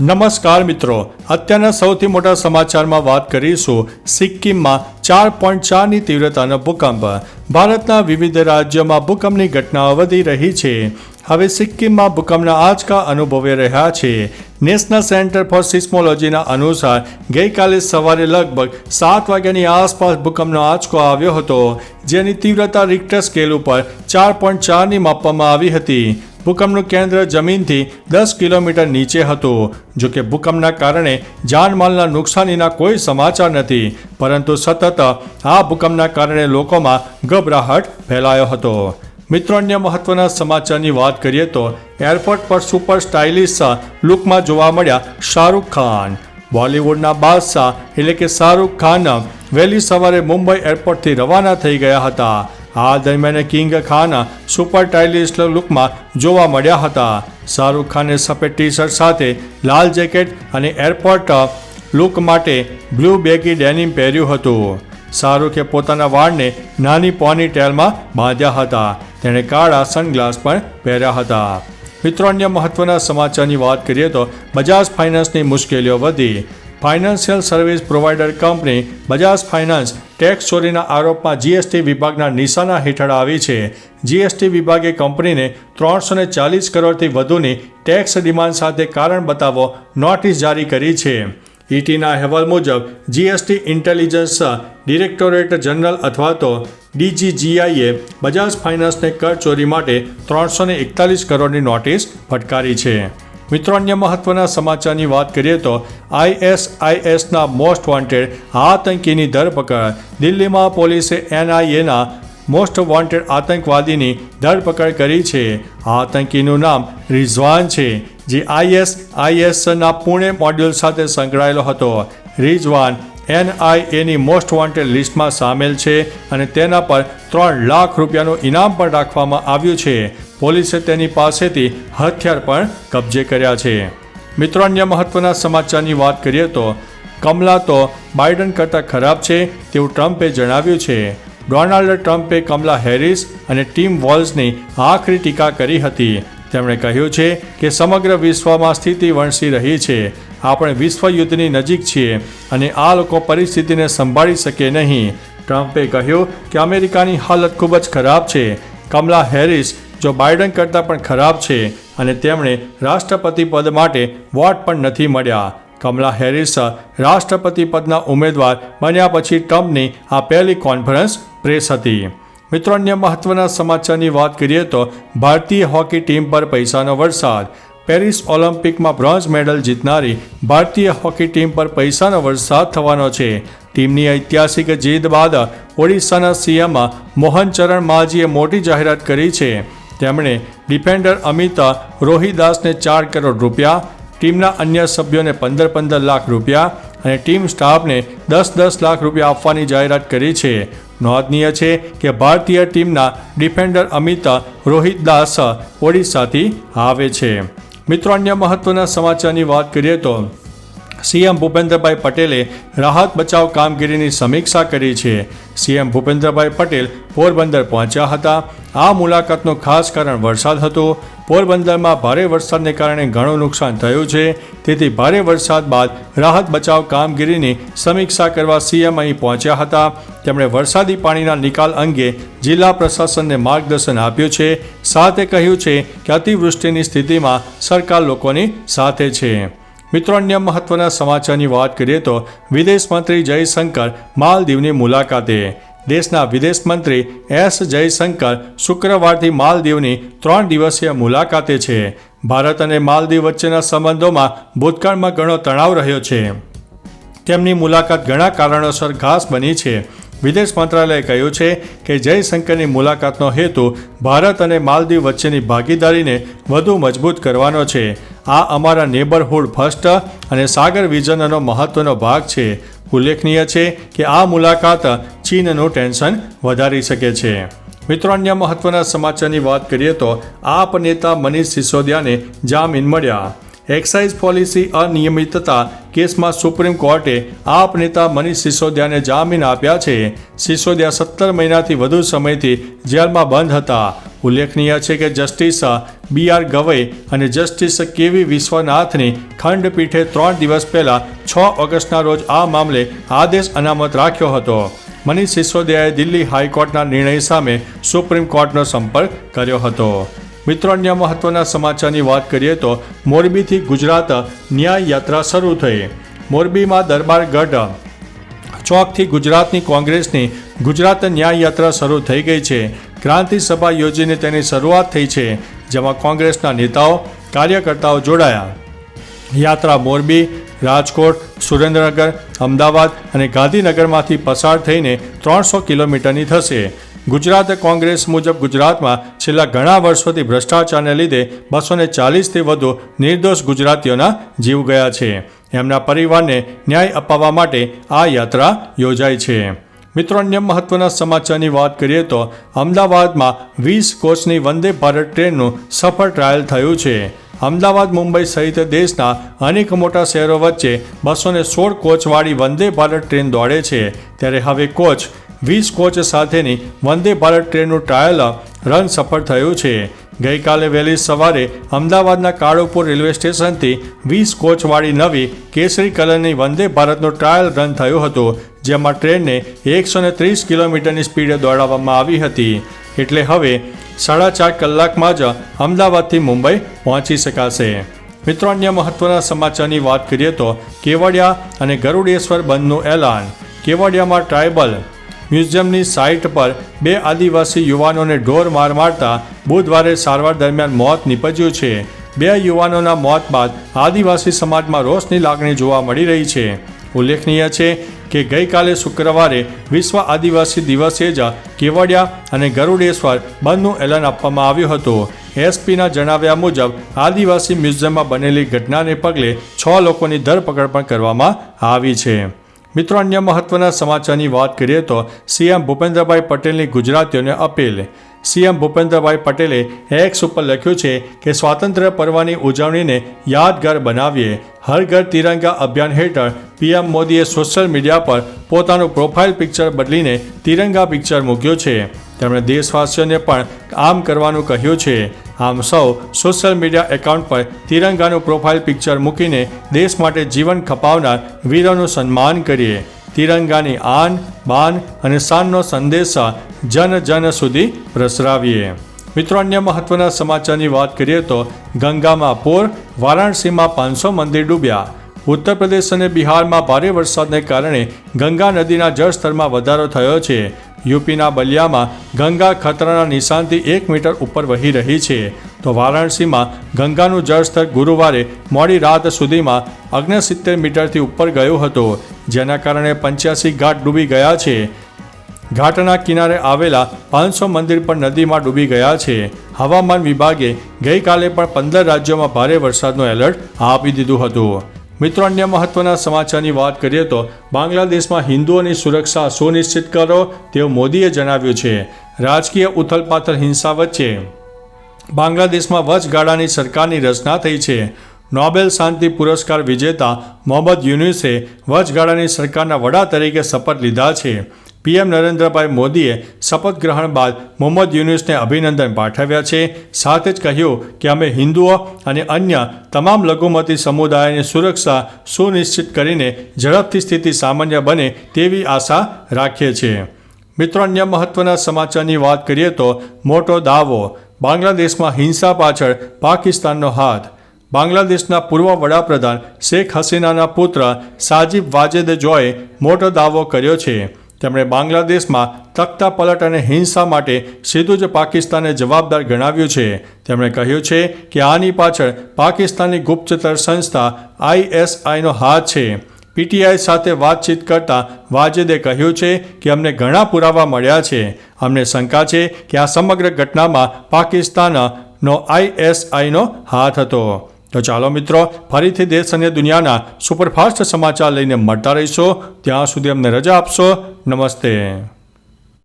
નમસ્કાર મિત્રો, અત્યારના સૌથી મોટા સમાચારમાં વાત કરીશું સિક્કિમમાં 4.4ની તીવ્રતાનો ભૂકંપ. ભારતના વિવિધ રાજ્યોમાં ભૂકંપની ઘટનાઓ વધી રહી છે. હવે સિક્કિમમાં ભૂકંપના આંચકા અનુભવી રહ્યા છે. નેશનલ સેન્ટર ફોર સિસ્મોલોજીના અનુસાર ગઈકાલે સવારે લગભગ 7 વાગ્યાની આસપાસ ભૂકંપનો આંચકો આવ્યો હતો, જેની તીવ્રતા રિક્ટર સ્કેલ ઉપર 4.4ની માપવામાં આવી હતી. ભૂકંપનું કેન્દ્ર જમીનથી 10 કિલોમીટર નીચે હતું. જોકે ભૂકંપના કારણે જાનમાલના નુકસાનીના કોઈ સમાચાર નથી, પરંતુ સતત આ ભૂકંપના કારણે લોકોમાં ગભરાહટ ફેલાયો હતો. મિત્રો, અન્ય મહત્વના સમાચારની વાત કરીએ તો એરપોર્ટ પર સુપર સ્ટાઇલિશ લુકમાં જોવા મળ્યા શાહરૂખ ખાન. બોલિવૂડના બાદશાહ એટલે કે શાહરૂખ ખાન વહેલી સવારે મુંબઈ એરપોર્ટથી રવાના થઈ ગયા હતા. આ દરમિયાન કિંગ ખાન સુપર સ્ટાઇલિશ લુકમાં જોવા મળ્યા હતા. શાહરૂખ ખાને સફેદ ટી શર્ટ સાથે લાલ જેકેટ અને એરપોર્ટ લુક માટે બ્લુ બેગી ડેનિમ પહેર્યું હતું. શાહરૂખે પોતાના વાળને નાની પોની ટેલમાં બાંધ્યા હતા. તેણે કાળા સનગ્લાસ પણ પહેર્યા હતા. મિત્રો, અન્ય મહત્વના સમાચારની વાત કરીએ તો બજાજ ફાઇનાન્સની મુશ્કેલીઓ વધી. Financial service provider company Bajaj finance tax ચોરીના આરોપમાં જીએસટી વિભાગના નિશાના હેઠળ આવી છે. જીએસટી વિભાગે કંપનીને 340 કરોડથી વધુની ટેક્સ ડિમાન્ડ સાથે કારણ બતાવો નોટિસ જારી કરી છે. ઈટીના અહેવાલ મુજબ જીએસટી ઇન્ટેલિજન્સ ડિરેક્ટોરેટ જનરલ અથવા તો ડીજીજીઆઈએ બજાજ ફાઇનાન્સને કર ચોરી માટે 341 કરોડની નોટિસ ફટકારી છે. મિત્રો, અન્ય મહત્વના સમાચારની વાત કરીએ તો આઈએસઆઈએસના મોસ્ટ વોન્ટેડ આતંકીની ધરપકડ. દિલ્હીમાં પોલીસે એનઆઈએના મોસ્ટ વોન્ટેડ આતંકવાદીની ધરપકડ કરી છે. આતંકીનું નામ રિઝવાન છે, જે આઈએસઆઈએસના પુણે મોડ્યુલ સાથે સંકળાયેલો હતો. રિઝવાન એનઆઈએની મોસ્ટ વોન્ટેડ લિસ્ટમાં સામેલ છે અને તેના પર 3 લાખ રૂપિયાનું ઇનામ પણ રાખવામાં આવ્યું છે. પોલીસે તેની પાસેથી હથિયાર પણ કબજે કર્યા છે. મિત્રો, અન્ય મહત્વના સમાચારની વાત કરીએ તો કમલા તો બાઇડન કરતાં ખરાબ છે તેવું ટ્રમ્પે જણાવ્યું છે. ડોનાલ્ડ ટ્રમ્પે કમલા હેરિસ અને ટીમ વોલ્સની આખરી ટીકા કરી હતી. તેમણે કહ્યું છે કે સમગ્ર વિશ્વમાં સ્થિતિ વણસી રહી છે. આપણે વિશ્વયુદ્ધની નજીક છીએ અને આ લોકો પરિસ્થિતિને સંભાળી શકે નહીં. ટ્રમ્પે કહ્યું કે અમેરિકાની હાલત ખૂબ જ ખરાબ છે. કમલા હેરિસ જો બાઇડન કરતાં પણ ખરાબ છે અને તેમણે રાષ્ટ્રપતિ પદ માટે વોટ પણ નથી મળ્યા. કમલા હેરિસ રાષ્ટ્રપતિ પદના ઉમેદવાર બન્યા પછી ટ્રમ્પની આ પહેલી કોન્ફરન્સ પ્રેસ હતી. મિત્રો, અન્ય મહત્વના સમાચારની વાત કરીએ તો ભારતીય હોકી ટીમ પર પૈસાનો વરસાદ. પેરિસ ઓલિમ્પિકમાં બ્રોન્ઝ મેડલ જીતનારી ભારતીય હોકી ટીમ પર પૈસાનો વરસાદ થવાનો છે. ટીમની ઐતિહાસિક જીત બાદ ઓડિશાના સીએમ મોહન ચરણ માઝીએ મોટી જાહેરાત કરી છે. તેમણે ડિફેન્ડર અમિત રોહિદાસને 4 કરોડ રૂપિયા, ટીમના અન્ય સભ્યોને 15 લાખ રૂપિયા અને ટીમ સ્ટાફને 10 લાખ રૂપિયા આપવાની જાહેરાત કરી છે. નોંધનીય છે કે ભારતીય ટીમના ડિફેન્ડર અમિત રોહિદાસ ઓડિશાથી આવે છે. મિત્રો, અન્ય મહત્વના સમાચારની વાત કરીએ તો સીએમ ભૂપેન્દ્રભાઈ પટેલે રાહત બચાવ કામગીરીની સમીક્ષા કરી છે. સીએમ ભૂપેન્દ્રભાઈ પટેલ પોરબંદર પહોંચ્યા હતા. આ મુલાકાતનું ખાસ કારણ વરસાદ હતો. પોરબંદરમાં ભારે વરસાદને કારણે ઘણું નુકસાન થયું છે. તેથી ભારે વરસાદ બાદ રાહત બચાવ કામગીરીની સમીક્ષા કરવા સીએમ અહીં પહોંચ્યા હતા. તેમણે વરસાદી પાણીના નિકાલ અંગે જિલ્લા પ્રશાસનને માર્ગદર્શન આપ્યું છે. સાથે કહ્યું છે કે અતિવૃષ્ટિની સ્થિતિમાં સરકાર લોકોની સાથે છે. મિત્રો, અન્ય મહત્વના સમાચારની વાત કરીએ તો વિદેશ મંત્રી જયશંકર માલદીવની મુલાકાતે. દેશના વિદેશ મંત્રી એસ જયશંકર શુક્રવારથી માલદીવની 3 દિવસીય મુલાકાતે છે. ભારત અને માલદીવ વચ્ચેના સંબંધોમાં ભૂતકાળમાં ઘણો તણાવ રહ્યો છે. તેમની મુલાકાત ઘણા કારણોસર ખાસ બની છે. વિદેશ મંત્રાલયે કહ્યું છે કે જયશંકરની મુલાકાતનો હેતુ ભારત અને માલદીવ વચ્ચેની ભાગીદારીને વધુ મજબૂત કરવાનો છે. આ અમારા નેબરહુડ ફર્સ્ટ અને સાગર વિઝનનો મહત્વનો ભાગ છે. ઉલ્લેખનીય છે કે આ મુલાકાત ચીનનું ટેન્શન વધારી શકે છે. મિત્રો, અન્ય મહત્વના સમાચારની વાત કરીએ તો આપ નેતા મનીષ સિસોદિયાને જામીન મળ્યા. એક્સાઇઝ પોલિસી અનિયમિતતા કેસમાં સુપ્રીમ કોર્ટે આપ નેતા મનીષ સિસોદિયાને જામીન આપ્યા છે. સિસોદિયા 17 મહિનાથી વધુ સમયથી જેલમાં બંધ હતા. ઉલ્લેખનીય છે કે જસ્ટિસ BR ગવઈ અને જસ્ટિસ KV વિશ્વનાથની ખંડપીઠે 3 દિવસ પહેલા 6 ઓગસ્ટના રોજ આ મામલે આદેશ અનામત રાખ્યો હતો. મનીષ સિસોદિયાએ દિલ્હી હાઈકોર્ટના નિર્ણય સામે સુપ્રીમ કોર્ટનો સંપર્ક કર્યો હતો. મિત્રો, અન્ય મહત્વના સમાચારની વાત કરીએ તો મોરબીથી ગુજરાત ન્યાય યાત્રા શરૂ થઈ. મોરબીમાં દરબારગઢ ચોકથી ગુજરાતની કોંગ્રેસની ગુજરાત ન્યાય યાત્રા શરૂ થઈ ગઈ છે. ક્રાંતિ સભા યોજીને તેની શરૂઆત થઈ છે, જેમાં કોંગ્રેસના નેતાઓ કાર્યકર્તાઓ જોડાયા. યાત્રા મોરબી, રાજકોટ, સુરેન્દ્રનગર, અમદાવાદ અને ગાંધીનગરમાંથી પસાર થઈને 300 કિલોમીટરની થશે. ગુજરાત કોંગ્રેસ મુજબ ગુજરાતમાં છેલ્લા ઘણા વર્ષોથી ભ્રષ્ટાચારને લીધે 240થી વધુ નિર્દોષ ગુજરાતીઓના જીવ ગયા છે. એમના પરિવારને ન્યાય અપાવવા માટે આ યાત્રા યોજાઈ છે. મિત્રો, અન્ય મહત્વના સમાચારની વાત કરીએ તો અમદાવાદમાં 20 કોચની વંદે ભારત ટ્રેનનું સફળ ટ્રાયલ થયું છે. અમદાવાદ, મુંબઈ સહિત દેશના અનેક મોટા શહેરો વચ્ચે 216 કોચવાળી વંદે ભારત ટ્રેન દોડે છે. ત્યારે હવે 20 કોચ સાથેની વંદે ભારત ટ્રેનનું ટ્રાયલ રન સફળ થયું છે. ગઈકાલે વહેલી સવારે અમદાવાદના કાળુપુર રેલવે સ્ટેશનથી 20 કોચવાળી નવી કેસરી કલરની વંદે ભારતનું ટ્રાયલ રન થયું હતું, જેમાં ટ્રેનને 130 કિલોમીટરની સ્પીડે દોડાવવામાં આવી હતી. એટલે હવે 4.5 કલાકમાં જ અમદાવાદથી મુંબઈ પહોંચી શકાશે. મિત્રો, અન્ય મહત્વના સમાચારની વાત કરીએ તો કેવડિયા અને ગરુડેશ્વર બંધનું એલાન. કેવડિયામાં ટ્રાયબલ મ્યુઝિયમની સાઇટ પર 2 આદિવાસી યુવાનોને ઢોર માર મારતા બુધવારે સારવાર દરમિયાન મોત નીપજ્યું છે. 2 યુવાનોના મોત બાદ આદિવાસી સમાજમાં રોષની લાગણી જોવા મળી રહી છે. ઉલ્લેખનીય છે કે ગઈકાલે શુક્રવારે વિશ્વ આદિવાસી દિવસે જ કેવડિયા અને ગરુડેશ્વર બંધનું એલાન આપવામાં આવ્યું હતું. એસપીના જણાવ્યા મુજબ આદિવાસી મ્યુઝિયમમાં બનેલી ઘટનાને પગલે 6 લોકોની ધરપકડ પણ કરવામાં આવી છે. મિત્રો, અન્ય મહત્વના સમાચારની વાત કરીએ તો CM ભૂપેન્દ્રભાઈ પટેલની ગુજરાતીઓને અપીલ. CM ભૂપેન્દ્રભાઈ પટેલે એક્સ ઉપર લખ્યું છે કે સ્વાતંત્ર્ય પર્વની ઉજવણીને યાદગાર બનાવીએ. હર ઘર તિરંગા અભિયાન હેઠળ PM મોદીએ સોશિયલ મીડિયા પર પોતાનું પ્રોફાઇલ પિક્ચર બદલીને તિરંગા પિક્ચર મૂક્યું છે. તેમણે દેશવાસીઓને પણ આમ કરવાનું કહ્યું છે. આમ સૌ સોશિયલ મીડિયા એકાઉન્ટ પર તિરંગાનું પ્રોફાઇલ પિક્ચર મૂકીને દેશ માટે જીવન ખપાવનાર વીરોનું સન્માન કરીએ. તિરંગાની આન, બાન અને શાનનો સંદેશ જન સુધી પ્રસરાવીએ. મિત્રો, અન્ય મહત્વના સમાચારની વાત કરીએ તો ગંગામાં પૂર, વારાણસીમાં 500 મંદિર ડૂબ્યા. ઉત્તર પ્રદેશ અને બિહારમાં ભારે વરસાદને કારણે ગંગા નદીના જળસ્તરમાં વધારો થયો છે. યુપીના બલિયામાં ગંગા ખતરાના નિશાનથી 1 મીટર ઉપર વહી રહી છે. તો વારાણસીમાં ગંગાનું જળસ્તર ગુરુવારે મોડી રાત સુધીમાં 69 મીટરથી ઉપર ગયું હતું, જેના કારણે 85 ઘાટ ડૂબી ગયા છે. ઘાટના કિનારે આવેલા 500 મંદિર પણ નદીમાં ડૂબી ગયા છે. હવામાન વિભાગે ગઈકાલે પણ 15 રાજ્યોમાં ભારે વરસાદનું એલર્ટ આપી દીધું હતું. મિત્રો, અન્ય મહત્વના સમાચારની વાત કરીએ તો બાંગ્લાદેશમાં હિન્દુઓની સુરક્ષા સુનિશ્ચિત કરો તેવું મોદીએ જણાવ્યું છે. રાજકીય ઉથલપાથલ હિંસા વચ્ચે બાંગ્લાદેશમાં વચગાળાની સરકારની રચના થઈ છે. નોબેલ શાંતિ પુરસ્કાર વિજેતા મોહમ્મદ યુનુસે વચગાળાની સરકારના વડા તરીકે શપથ લીધા છે. PM નરેન્દ્રભાઈ મોદીએ શપથ ગ્રહણ બાદ મોહમ્મદ યુનુસને અભિનંદન પાઠવ્યા છે. સાથે જ કહ્યું કે અમે હિન્દુઓ અને અન્ય તમામ લઘુમતી સમુદાયોની સુરક્ષા સુનિશ્ચિત કરીને ઝડપથી સ્થિતિ સામાન્ય બને તેવી આશા રાખીએ છીએ. મિત્રો, અન્ય મહત્વના સમાચારની વાત કરીએ તો મોટો દાવો. બાંગ્લાદેશમાં હિંસા પાછળ પાકિસ્તાનનો હાથ. બાંગ્લાદેશના પૂર્વ વડાપ્રધાન શેખ હસીનાના પુત્ર સાજિબ વાજેદ જોએ મોટો દાવો કર્યો છે. તેમણે બાંગ્લાદેશમાં તખ્તા પલટ અને હિંસા માટે સીધું જ પાકિસ્તાનને જવાબદાર ગણાવ્યું છે. તેમણે કહ્યું છે કે આની પાછળ પાકિસ્તાનની ગુપ્તચર સંસ્થા ISIનો હાથ છે. PTI સાથે વાતચીત કરતા વાજેદે કહ્યું છે કે અમને ઘણા પુરાવા મળ્યા છે. અમને શંકા છે કે આ સમગ્ર ઘટનામાં પાકિસ્તાનનો ISIનો હાથ હતો. તો ચાલો મિત્રો, ફરીથી દેશ અને દુનિયાના સુપરફાસ્ટ સમાચાર લઈને મળતા રહીશો. ત્યાં સુધી અમને રજા આપશો. નમસ્તે.